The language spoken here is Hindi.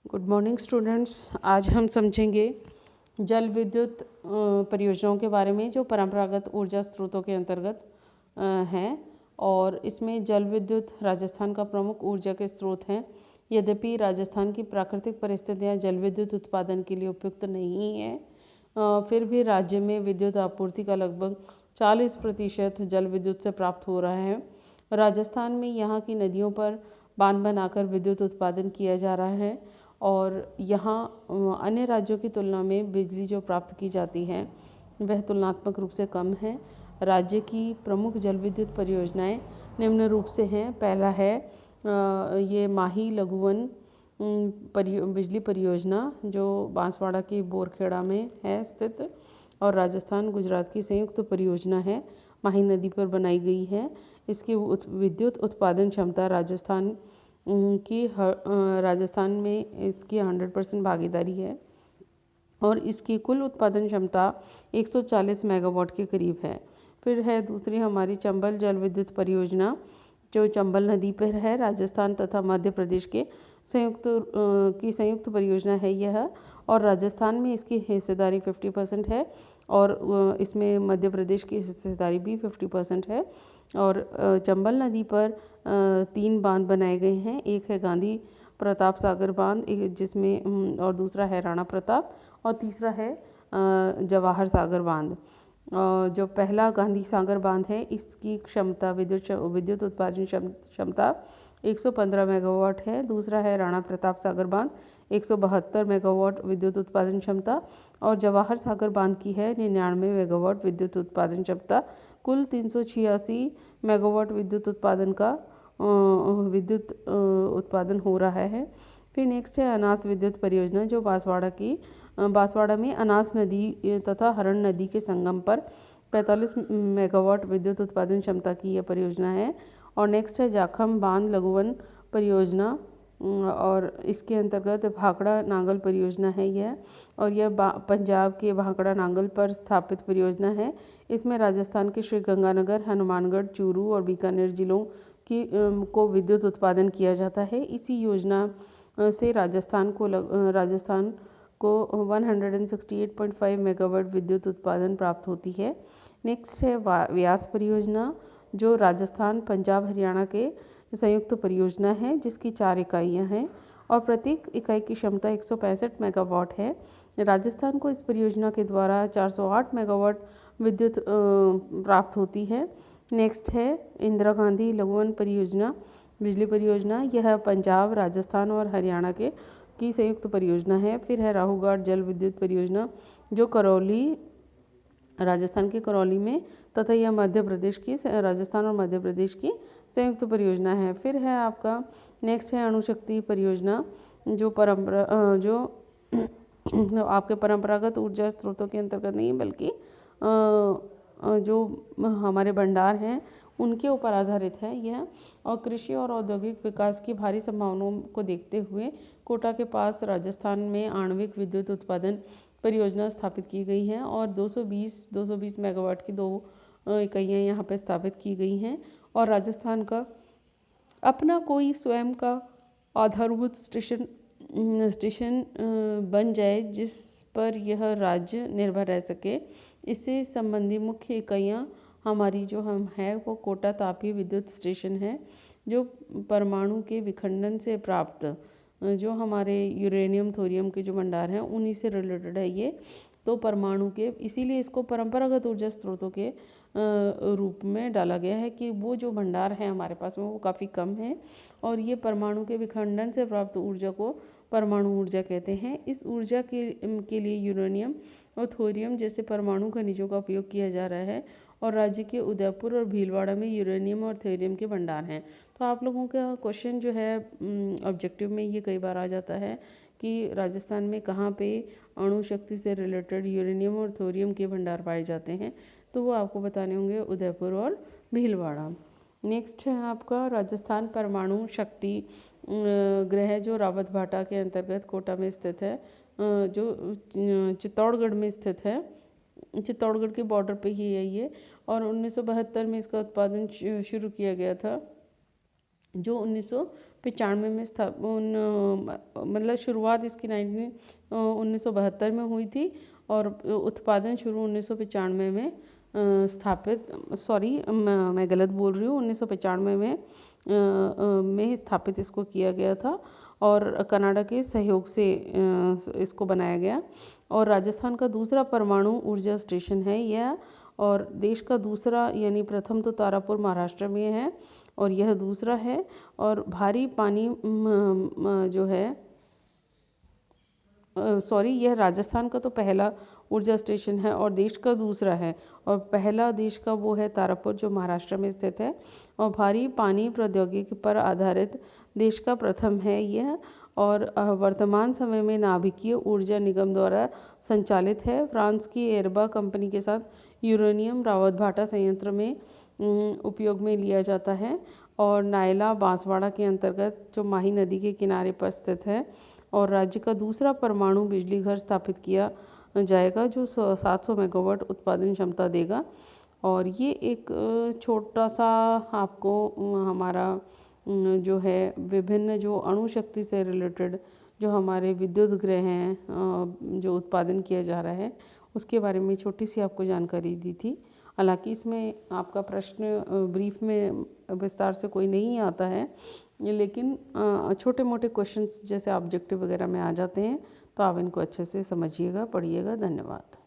Good morning students. आज हम समझेंगे जल विद्युत परियोजनाओं के बारे में जो परंपरागत ऊर्जा स्रोतों के अंतर्गत हैं और इसमें जल विद्युत राजस्थान का प्रमुख ऊर्जा के स्रोत हैं। यद्यपि राजस्थान की प्राकृतिक परिस्थितियां जल विद्युत उत्पादन के लिए उपयुक्त नहीं हैं, फिर भी राज्य में विद्युत आपूर्ति का लगभग 40% जल विद्युत से प्राप्त हो रहा है। राजस्थान में यहाँ की नदियों पर बांध बनाकर विद्युत उत्पादन किया जा रहा है और यहाँ अन्य राज्यों की तुलना में बिजली जो प्राप्त की जाती है वह तुलनात्मक रूप से कम है। राज्य की प्रमुख जल विद्युत परियोजनाएं निम्न रूप से हैं। पहला है ये माही लघुवन बिजली परियोजना जो बांसवाड़ा के बोरखेड़ा में है स्थित और राजस्थान गुजरात की संयुक्त परियोजना है। माही नदी पर बनाई गई है। इसकी विद्युत उत्पादन क्षमता राजस्थान में इसकी 100% भागीदारी है और इसकी कुल उत्पादन क्षमता 140 मेगावाट के करीब है। फिर है दूसरी हमारी चंबल जल विद्युत परियोजना जो चंबल नदी पर है। राजस्थान तथा मध्य प्रदेश के संयुक्त परियोजना है यह, और राजस्थान में इसकी हिस्सेदारी 50% है और इसमें मध्य प्रदेश की हिस्सेदारी भी 50% है। और चंबल नदी पर 3 बांध बनाए गए हैं। एक है गांधी प्रताप सागर बांध जिसमें और दूसरा है राणा प्रताप और तीसरा है जवाहर सागर बांध। जो पहला गांधी सागर बांध है इसकी क्षमता विद्युत उत्पादन क्षमता 115 मेगावाट है। दूसरा है राणा प्रताप सागर बांध 172 मेगावाट विद्युत उत्पादन क्षमता और जवाहर सागर बांध की है 99 मेगावाट विद्युत उत्पादन क्षमता। कुल 386 मेगावाट विद्युत उत्पादन हो रहा है। फिर नेक्स्ट है अनास विद्युत परियोजना जो बांसवाड़ा में अनास नदी तथा हरण नदी के संगम पर 45 मेगावाट विद्युत उत्पादन क्षमता की यह परियोजना है। और नेक्स्ट है जाखम बांध लघुवन परियोजना और इसके अंतर्गत भाखड़ा नांगल परियोजना है यह, और यह पंजाब के भाखड़ा नांगल पर स्थापित परियोजना है। इसमें राजस्थान के श्री गंगानगर, हनुमानगढ़, चूरू और बीकानेर जिलों को विद्युत उत्पादन किया जाता है। इसी योजना से राजस्थान को 168.5 मेगावाट विद्युत उत्पादन प्राप्त होती है। नेक्स्ट है व्यास परियोजना जो राजस्थान, पंजाब, हरियाणा के संयुक्त परियोजना है जिसकी 4 इकाइयाँ हैं और प्रत्येक इकाई की क्षमता 165 मेगावाट है। राजस्थान को इस परियोजना के द्वारा 408 मेगावाट विद्युत प्राप्त होती है। नेक्स्ट है इंदिरा गांधी लघुवन परियोजना बिजली परियोजना। यह पंजाब, राजस्थान और हरियाणा की संयुक्त परियोजना है। फिर है राहूघाट जल विद्युत परियोजना जो राजस्थान के करौली में तथा यह राजस्थान और मध्य प्रदेश की संयुक्त परियोजना है। फिर है आपका नेक्स्ट है अणुशक्ति परियोजना जो आपके परंपरागत ऊर्जा स्रोतों के अंतर्गत नहीं बल्कि जो हमारे भंडार हैं उनके ऊपर आधारित है यह, और कृषि और औद्योगिक विकास की भारी संभावनाओं को देखते हुए कोटा के पास राजस्थान में आणविक विद्युत उत्पादन परियोजना स्थापित की गई है और 220 मेगावाट की 2 इकाइयाँ यहाँ पर स्थापित की गई हैं। और राजस्थान का अपना कोई स्वयं का आधारभूत स्टेशन बन जाए जिस पर यह राज्य निर्भर रह सके। इससे संबंधी मुख्य इकाइयाँ हमारी जो है वो कोटा तापीय विद्युत स्टेशन है जो परमाणु के विखंडन से प्राप्त जो हमारे यूरेनियम थोरियम के जो भंडार हैं उन्हीं से रिलेटेड है ये। तो परमाणु के इसीलिए इसको परंपरागत ऊर्जा स्रोतों के रूप में डाला गया है कि वो जो भंडार है हमारे पास में वो काफ़ी कम है और ये परमाणु के विखंडन से प्राप्त ऊर्जा को परमाणु ऊर्जा कहते हैं। इस ऊर्जा के लिए यूरेनियम और थोरियम जैसे परमाणु खनिजों का उपयोग किया जा रहा है और राज्य के उदयपुर और भीलवाड़ा में यूरेनियम और थोरियम के भंडार हैं। तो आप लोगों का क्वेश्चन जो है ऑब्जेक्टिव में ये कई बार आ जाता है कि राजस्थान में कहाँ पे अणु शक्ति से रिलेटेड यूरेनियम और थोरियम के भंडार पाए जाते हैं, तो वो आपको बताने होंगे उदयपुर और भीलवाड़ा। नेक्स्ट है आपका राजस्थान परमाणु शक्ति गृह जो रावतभाटा के अंतर्गत कोटा में स्थित है, जो चित्तौड़गढ़ में स्थित है। चित्तौड़गढ़ के बॉर्डर पे ही है ये और 1972 में इसका उत्पादन शुरू किया गया था जो 1995 में मतलब शुरुआत इसकी 1972 में हुई थी और उत्पादन शुरू 1995 में मैं गलत बोल रही हूँ, 1995 में स्थापित इसको किया गया था और कनाडा के सहयोग से इसको बनाया गया। और राजस्थान का दूसरा परमाणु ऊर्जा स्टेशन है यह, और देश का दूसरा, यानी प्रथम तो तारापुर महाराष्ट्र में है और यह दूसरा है। और भारी पानी जो है यह राजस्थान का तो पहला ऊर्जा स्टेशन है और देश का दूसरा है, और पहला देश का वो है तारापुर जो महाराष्ट्र में स्थित है, और भारी पानी प्रौद्योगिकी पर आधारित देश का प्रथम है यह। और वर्तमान समय में नाभिकीय ऊर्जा निगम द्वारा संचालित है। फ्रांस की एरबा कंपनी के साथ यूरेनियम रावत भाटा संयंत्र में उपयोग में लिया जाता है, और नायला बांसवाड़ा के अंतर्गत जो माही नदी के किनारे पर स्थित है। और राज्य का दूसरा परमाणु बिजली घर स्थापित किया जाएगा जो 700 मेगावाट उत्पादन क्षमता देगा। और ये एक छोटा सा आपको हमारा जो है विभिन्न जो अणु शक्ति से रिलेटेड जो हमारे विद्युत गृह हैं जो उत्पादन किया जा रहा है उसके बारे में छोटी सी आपको जानकारी दी थी। हालांकि इसमें आपका प्रश्न ब्रीफ में विस्तार से कोई नहीं आता है, लेकिन छोटे मोटे क्वेश्चंस जैसे ऑब्जेक्टिव वगैरह में आ जाते हैं, तो आप इनको अच्छे से समझिएगा, पढ़िएगा। धन्यवाद।